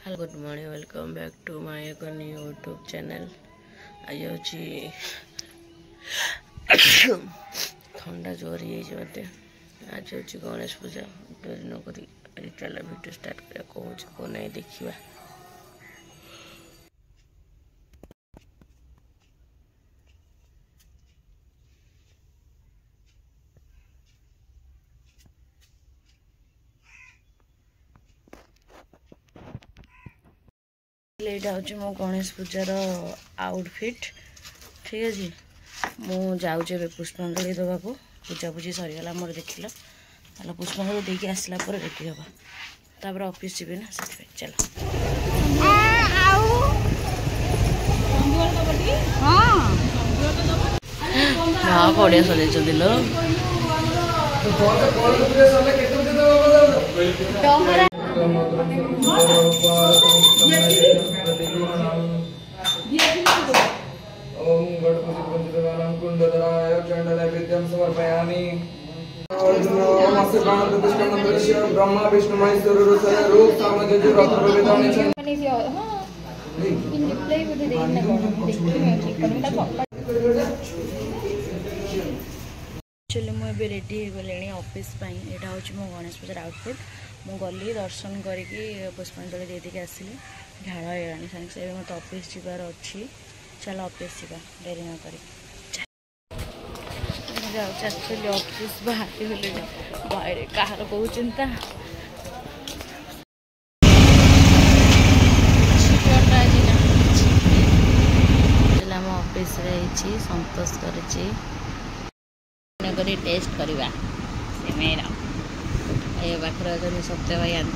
Hello good morning welcome back to my एक new YouTube channel. आज हूँ थंडा जोर हो मत। आज हूँ गणेश पूजा डरी नक चल वीडियो स्टार्ट कर कौन नहीं देखा। यहाँ हूँ मो गणेश पूजार आउटफिट। ठीक अच्छे मुझे पुष्पांजलि देवा को पूजा पूजी सरीगला मोर देखिल चलो पुष्पांजलि देके आसला रेडी हवा तापर ऑफिस जी ना से चलो हाँ बढ़िया सजाई लो ओम गणपति पंचदेवानां कुंडधराय चंडनैवेद्यं समर्पयामि। ओम अस्य प्राणप्रतिष्ठानं दर्श्य ब्रह्मा विष्णु महेश्वर रुद्र रूप सामजज रत्नप्रवेदानि च एक्चुअली मुझे रेडी हो गले ऑफिस यहाँ हूँ मो गणेश पूजार आउटफिट। मु गली दर्शन करके पुष्पांजलि दे आसली झाड़ होगा सारे से मत ऑफिस जीवार अच्छी। चलो ऑफिस जा डेरी न कर एक्चुअली ऑफिस बाहर गले बाहर कहार कौ चिंता ऑफिस संतोष कर टेस्ट करवा मेरा ये पाखर सत्य भाई आन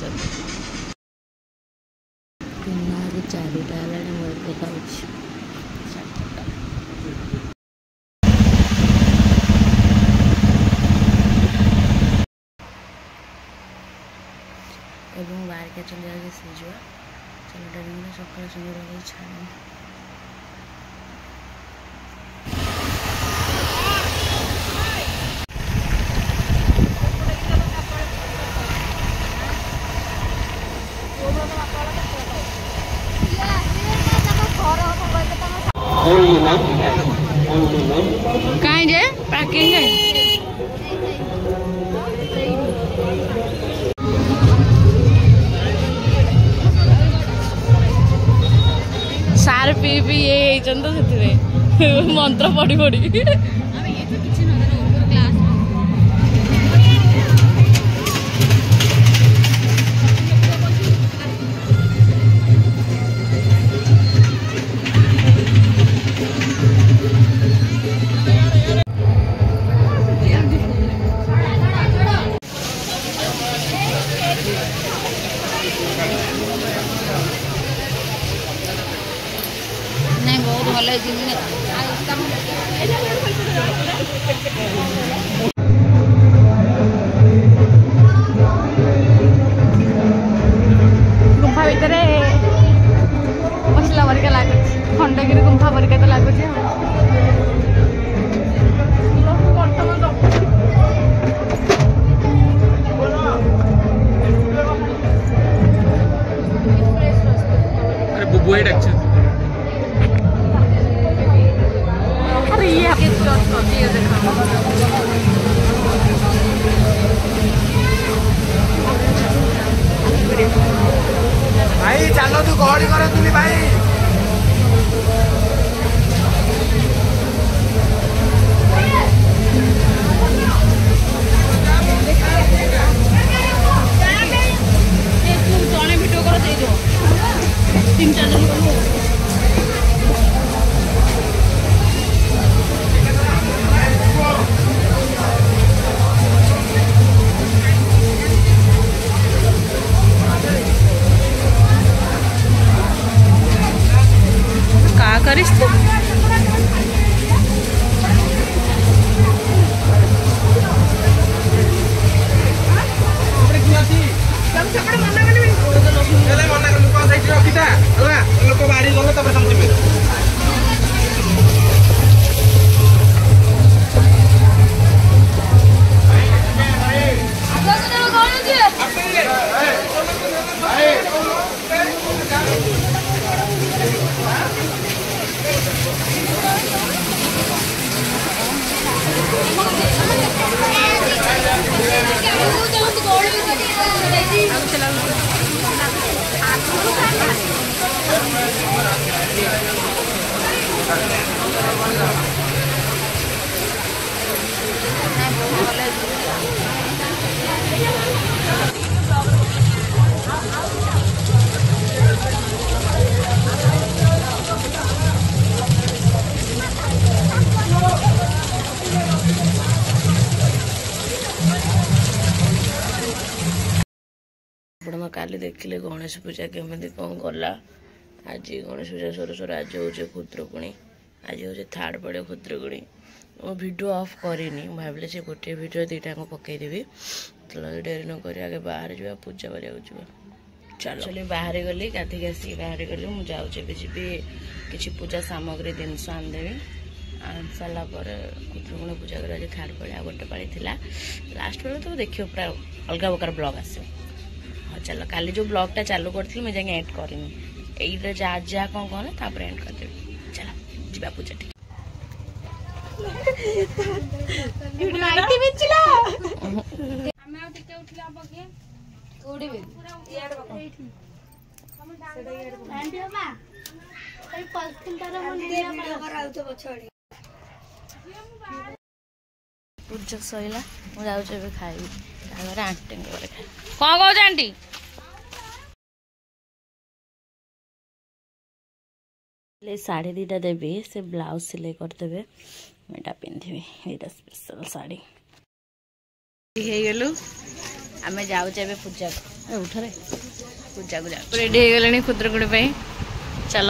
4टा मोर खाऊँ एवं बाहर के चल जाए सीजुआ चलो डर सकाल सुंदर छाड़ कहीं जे पैकिंग सार पी पी ये तो से मंत्र पढ़ी पढ़ी नहीं बहुत भले गुंफा भितर बसला परिका लगुच खंडगिरी गुंफा परिका तो लगुच भाई चलो तू गहड़ी कर तुली भाई जड़े भिडियो कर दे दो 3-4 जन करी ଆପଣ କାଲି ଦେଖିଲେ ଗଣେଶ ପୂଜା କେମିତି କ'ଣ ଗଲା। ଆଜି ଗଣେଶ ପୂଜା ସରୁ ସରୁ ଆଜି ହେଉଛି ଖୁଦୁରୁକୁଣୀ। ଆଜି ହେଉଛି ଥାର୍ଡ଼ ପଡ଼ିବ ଖୁଦୁରୁକୁଣୀ। ମୁଁ ଭିଡ଼ିଓ ଅଫ୍ କରିନି, ମୁଁ ଭାବିଲି ସେ ଗୋଟିଏ ଭିଡ଼ିଓ ଦୁଇଟାଙ୍କୁ ପକାଇଦେବି। ତାହେଲେ ଡେରି ନ କରି ଆଗେ ବାହାରେ ଯିବା, ପୂଜା କରିବାକୁ ଯିବା। ଚାଲ ବାହାରେ ଗଲି, ଗାଧୋଇକି ଆସିକି ବାହାରେ ଗଲି। ମୁଁ ଯାଉଛି ଏବେ ଯିବି କିଛି ପୂଜା ସାମଗ୍ରୀ ଜିନିଷ ଆଣିଦେବି। ଆଣି ସାରିଲା ପରେ ଖୁଦୁରୁକୁଣୀ ପୂଜା କରିବା। ଆଜି ଥାର୍ଡ଼ ପାଳି, ଆଉ ଗୋଟେ ପାଳି ଥିଲା। ଲାଷ୍ଟ ବେଳେ ତ ଦେଖିବ ପୁରା ଅଲଗା ପ୍ରକାର ବ୍ଲଗ୍ ଆସିବ। ହଁ ଚାଲ, କାଲି ଯେଉଁ ବ୍ଲଗ୍ଟା ଚାଲୁ କରିଥିଲି ମୁଁ ଯାଇକି ଏଣ୍ଡ କରିନି। ଏଇଟା ଯାହା କ'ଣ କହଲେ ତାପରେ ଏଣ୍ଡ କରିଦେବି। ଚାଲ ଯିବା ପୂଜା ଟିକେ। ପୂଜା ସରିଲା, ମୁଁ ଯାଉଛି ଏବେ ଖାଇବି। ତାପରେ ଆଣ୍ଟିଙ୍କ ଘରେ ଖାଇବି। କ'ଣ କହୁଛ ଆଣ୍ଟି? ଶାଢ଼ୀ ଦୁଇଟା ଦେବି, ସେ ବ୍ଲାଉଜ ସିଲେଇ କରିଦେବେ। ମୁଁ ଏଇଟା ପିନ୍ଧିବି, ଏଇଟା ସ୍ପେଶାଲ ଶାଢ଼ୀ। ହେଇଗଲୁ, ଆମେ ଯାଉଛେ ଏବେ ପୂଜାକୁ। ଉଠରେ ପୂଜାକୁ ଯାଉଛୁ। ରେଡ଼ି ହେଇଗଲେଣି ଖୁଦୁରୁକୁଣୀ ପାଇଁ। ଚାଲ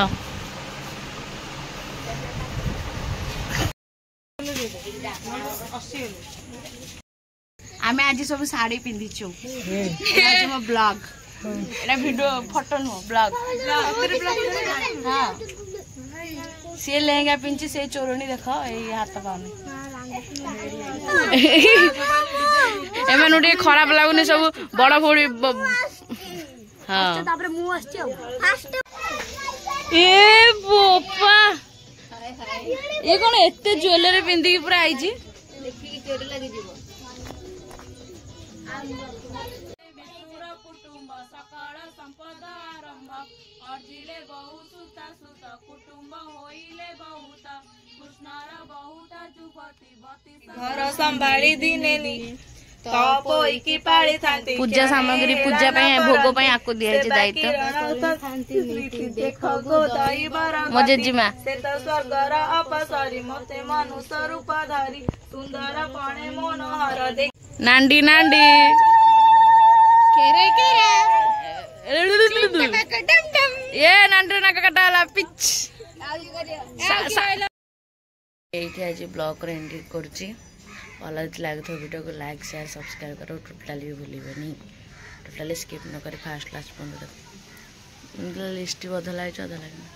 ଆମେ ଆଜି ସବୁ ଶାଢ଼ୀ ପିନ୍ଧିଛୁ। ମୋ ବ୍ଲଗ, ଏଇଟା ଭିଡ଼ିଓ ଫଟୋ ନୁହଁ, ବ୍ଲଗ। ହଁ, ସିଏ ଲେହେଙ୍ଗା ପିନ୍ଧିଛି, ସେଇ ଚୋରଣୀ ଦେଖ, ଏଇ ହାତ ପାଉନି। ଏମାନଙ୍କୁ ଟିକେ ଖରାପ ଲାଗୁନି ସବୁ ବଡ ଭଉଣୀ। ହଁ, ଏ ବୋପା, ଇଏ କଣ ଏତେ ଜୁଏଲାରୀ ପିନ୍ଧିକି ପୁରା ଆଇଛି। ସକଳ ସମ୍ପଦ ଆରମ୍ଭ ଅର୍ଜିଲେ ବହୁ ସୁତ ସୁତ କୁଟୁମ୍ବ ହୋଇଲେ ବହୁତ କୃଷ୍ଣର ବହୁତ ଯୁବତୀ ବତୀ ଘର ସମ୍ଭାଳି ଦିନେ ପୂଜା ସାମଗ୍ରୀ ପୂଜା ପାଇଁ ଭୋଗ ପାଇଁ ଆକୁ ଦିଆଯାଇଛି ଦାୟିତ୍ୱ। ମୋ ଜେଜେମା ସ୍ୱର୍ଗର ଅପସରି ମତେ ମନୁଷ୍ୟ ରୂପ ଧରି ସୁନ୍ଦର ପଣେ ମନୋହର ନାଣ୍ଡି ନାଣ୍ଡି ଏଇଠି ଆଜି ବ୍ଲଗ୍ରେ ଏଣ୍ଡିଂ କରୁଛି। ଭଲ ଲାଗୁଥିବ ଭିଡ଼ିଓକୁ ଲାଇକ୍ ସେୟାର ସବସ୍କ୍ରାଇବ୍ କର। ଟୋଟାଲି ବି ଭୁଲିବନି, ଟୋଟାଲି ସ୍କିପ୍ ନ କରି ଫାଷ୍ଟ ଲାଷ୍ଟ ପର୍ଯ୍ୟନ୍ତ ଦେଖ। ଲିଷ୍ଟ ଅଧା ଲାଗିଛି, ଅଧା ଲାଗିନି।